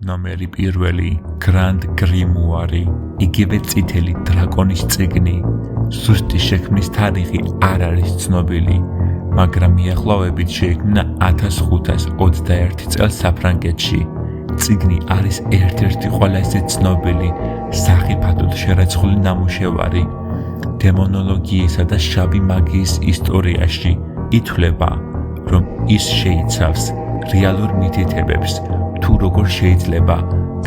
ნომერი პირველი Grand Grimoire, იგივე წითელი დრაკონის წიგნი. ზუსტი შექმნის თარიღი არ არის ცნობილი, მაგრამ მიახლოებით შეიქმნა 1521 წელს საფრანგეთში. წიგნი არის ერთ-ერთი ყველაზე ცნობილი სახიფათოდ შერაცხული ნამუშევარი დემონოლოგიისა და შავი მაგიის ისტორიაში. ითვლება, რომ ის შეიცავს რეალურ მითითებებს, თუ როგორ შეიძლება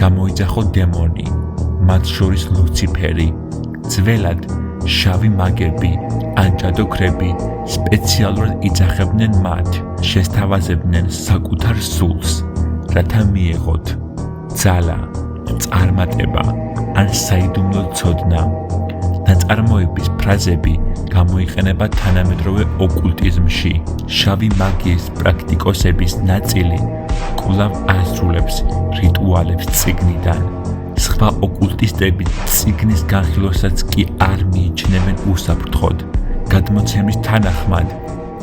გამოიძახო დემონი, მათ შორის ლუციფერი. ძველად შავი მაგები ან ჭადოქრები სპეციალურად იძახებდნენ მათ, შესთავაზებდნენ საკუთარ სულს, რათა მიეღოთ ძალა, წარმატება ან საიდუმლო ცოდნა. ნაწარმოების ფრაზები გამოიყენება თანამედროვე ოკულტიზმში. შავი მაგიის პრაქტიკოსების ნაწილი კვლავ ასრულებს რიტუალებს წიგნიდან. სხვა ოკულტისტები წიგნის განხილვასაც კი არ მიიჩნევენ უსაფრთხოდ. გადმოცემის თანახმად,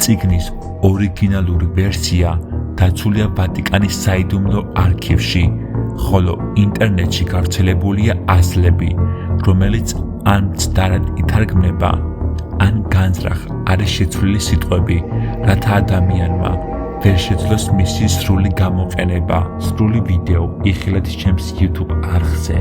წიგნის ორიგინალური ვერსია დაცულია ვატიკანის საიდუმლო არქივში, ხოლო ინტერნეტში გავრცელებულია აზლები, რომელიც ან მცდარად ითარგმნება, ან განზრახ არის შეცვლილი სიტყვები, რათა ადამიანმა ვერ შეძლოს მისი სრული გამოყენება. სრული ვიდეო იხილეთ ჩემს YouTube არხზე.